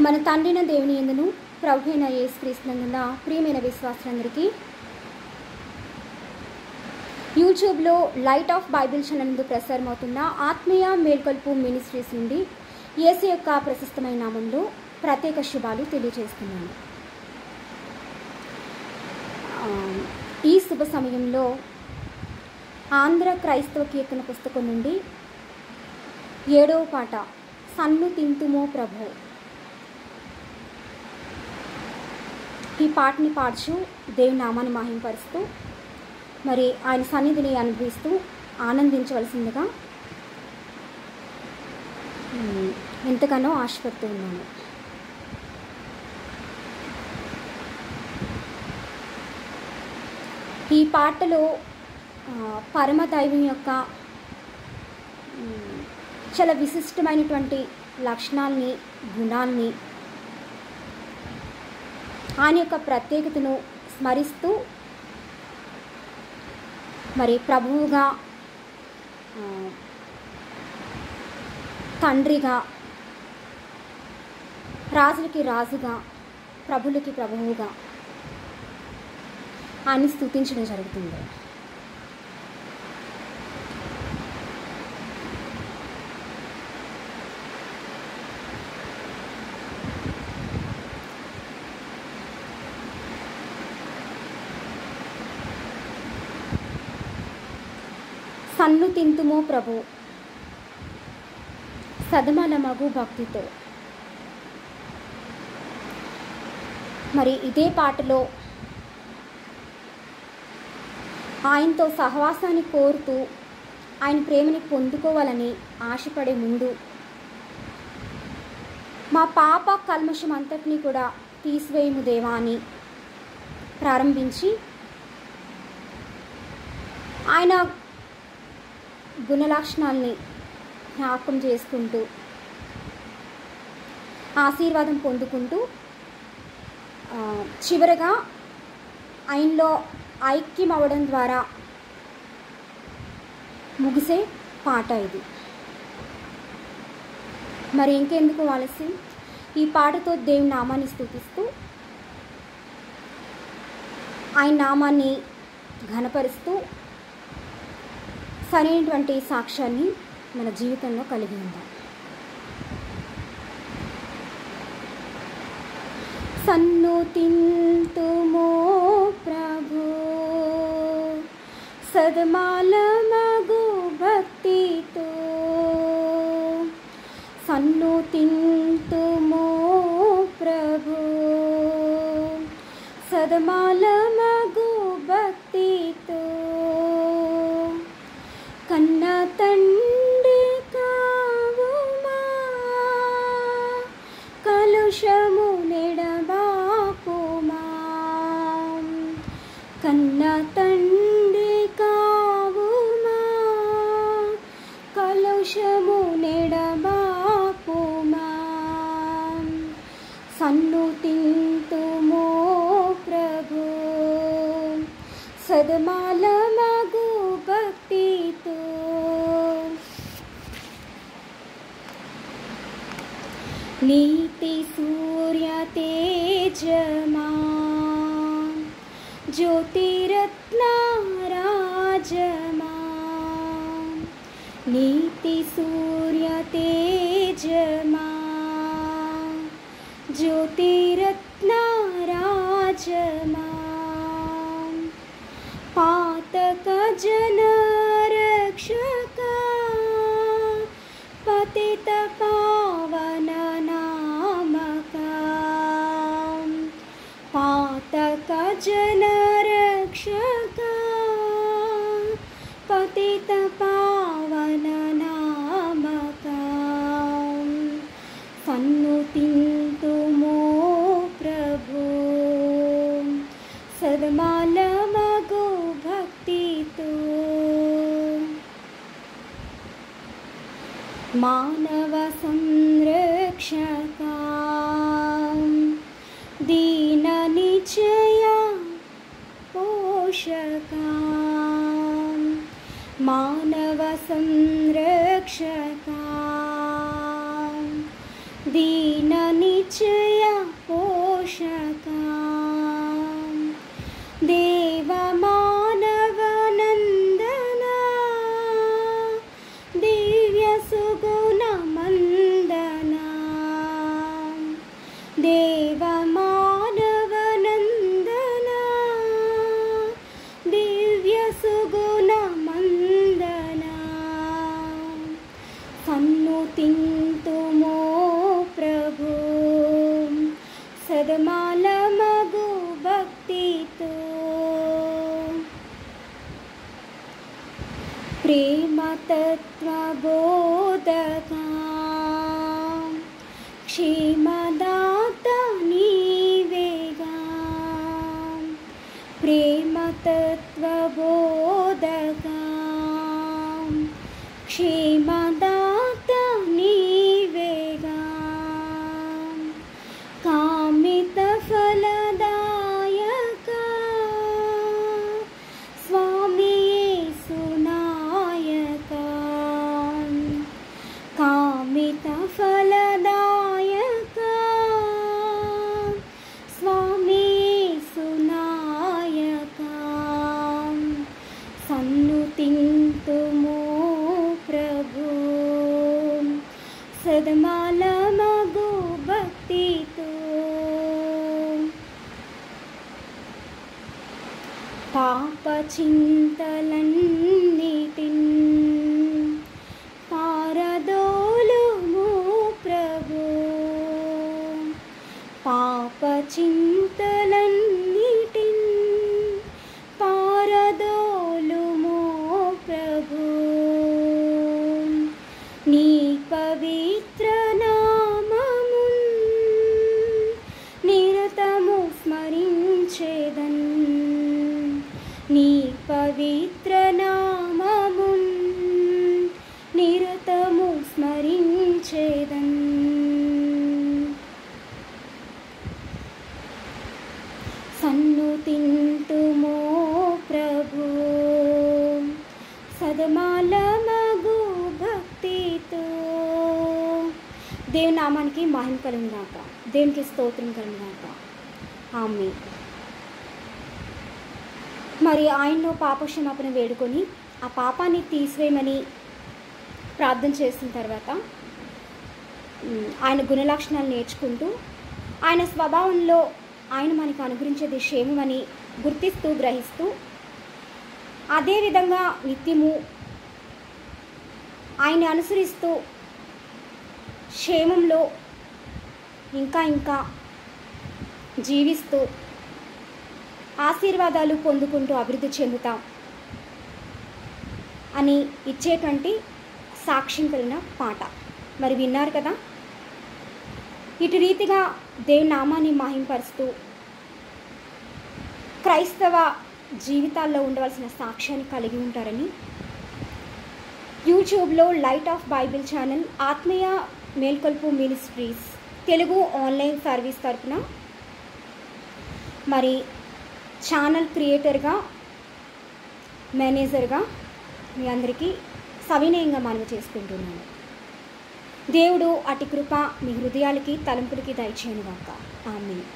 మన తండ్రిన దేవుని యందును ప్రభువైన యేసుక్రీస్తునందున ప్రియమైన విశ్వాసులందరికీ యూట్యూబ్లో లైట్ ఆఫ్ బైబిల్ ఛానల్ నందు ప్రసారమవుతున్న ఆత్మీయ మేల్కొల్పు మినిస్ట్రీస్ నుండి యేసు యొక్క ప్రశస్తమైన నామంలో ప్రత్యేక శుభాలు తెలియజేస్తున్నాను. ఈ శుభ సమయంలో ఆంధ్ర క్రైస్తవ కీర్తన పుస్తకం నుండి 7వ పాట సన్ను తింతుమో ప్రభు, ఈ పాటని పాడుచు దేవుని నామాన్ని మహింపరుస్తూ మరి ఆయన సన్నిధిని అనుభవిస్తూ ఆనందించవలసిందిగా ఎంతగానో ఆశపడుతూ ఉన్నాను. ఈ పాటలో పరమ దైవం యొక్క చాలా విశిష్టమైనటువంటి లక్షణాలని, గుణాలని, ఆయన యొక్క ప్రత్యేకతను స్మరిస్తూ మరి ప్రభువుగా, తండ్రిగా, రాజులకి రాజుగా, ప్రభులకి ప్రభువుగా ఆయన స్తుతించడం జరుగుతుంది. సన్ను తింతుమో ప్రభు సదమలమగు భక్తితో. మరి ఇదే పాటలో ఆయనతో సహవాసాన్ని కోరుతూ ఆయన ప్రేమని పొందుకోవాలని ఆశపడే ముందు మా పాప కల్మషం అంతటినీ కూడా తీసివేయము దేవా అని ప్రారంభించి ఆయన గుణలక్షణాలని జ్ఞాపకం చేసుకుంటూ ఆశీర్వాదం పొందుకుంటూ చివరగా ఆయనలో ఐక్యం అవ్వడం ద్వారా ముగిసే పాట ఇది. మరి ఇంకెందుకు ఆలస్యం, ఈ పాటతో దేవుని నామాన్ని స్తుతిస్తూ ఆయన నామాన్ని ఘనపరుస్తూ సరైనటువంటి సాక్ష్యాన్ని మన జీవితంలో కలిగి ఉందాం. సన్ను తింతుమో ప్రభు సదమాలమగు భక్తితో, సన్ను తింతుమో ప్రభు సదమాలమగు భక్తితో, కన్న తండ్రి కావుమా కలుషము నెడబాపుమా, కన్న తండ్రి కావుమా కలుషము నెడబాపుమా, సన్ను తింతుమో ప్రభు సదమాలమగు భక్తితో. నీతి సూర్య తేజమా జ్యోతిరత్న రాజమా, నీతి సూర్య తేజమా జ్యోతిరత్న రాజమా, పాతక జన రక్షక పతిత పావన నామక, పాతక జన రక్షక పతిత పావన నామక, సన్ను తింతుమో ప్రభు సదమాలమగు భక్తితో. మానవ సంరక్షక దీన నిచయ పోషక, మానవ సంరక్షక दीन निचय సన్నుతింతుమో ప్రభు సదమాల మగు భక్తితో ప్రేమ తత్వ బోధకా క్షేమదాత నీవేగా ప్రేమ తత్వ బోధకా క్షేమదాత నీవేగా కామిత ఫలదాయక స్వామి యేసునాయక కామిత ఫలదాయక స్వామి యేసునాయక సన్నుతింతుమో ప్రభు సదమాల మగు భక్తితో పాప చింతలన్నిటిన్ పారదోలుము ప్రభు పాప చింతలన్నిటిన్ పారదోలుము ప్రభు నీ పవిత్ర నామమున్ నిరతము స్మరించేదన్ నీ పవిత్ర నామమున్ నిరతము స్మరించేదన్ సన్నుతింతుమో ప్రభు సదమాల మగు భక్తితో దేవుని నామానికి మహిమ కలుగుగాక దేవునికి స్తోత్రం కలుగుగాక ఆమేన్. మరి ఆయనలో పాపక్షమాపణ వేడుకొని ఆ పాపాన్ని తీసివేయమని ప్రార్థన చేసిన తర్వాత ఆయన గుణలక్షణాలు నేర్చుకుంటూ ఆయన స్వభావంలో ఆయన మనకు అనుగ్రహించేది క్షేమమని గుర్తిస్తూ గ్రహిస్తూ అదేవిధంగా నిత్యము ఆయన్ని అనుసరిస్తూ క్షేమంలో ఇంకా ఇంకా జీవిస్తూ ఆశీర్వాదాలు పొందుకుంటూ అభివృద్ధి చెందుతాం అని ఇచ్చేటువంటి సాక్ష్యం కలిగిన పాట మరి విన్నారు కదా. ఇటు రీతిగా దేవుని నామాన్ని మహింపరుస్తూ క్రైస్తవ జీవితాల్లో ఉండవలసిన సాక్ష్యాన్ని కలిగి ఉంటారని యూట్యూబ్లో లైట్ ఆఫ్ బైబిల్ ఛానల్ ఆత్మీయ మేల్కొల్పు మినిస్ట్రీస్ తెలుగు ఆన్లైన్ సర్వీస్ తరపున మరి ఛానల్ క్రియేటర్గా మేనేజర్గా మీ అందరికీ సవినయంగా మనవి చేసుకుంటున్నాను. దేవుడు అటి కృప మీ హృదయాలకి తలంపులకి దయచేయనుగాక ఆమేన్.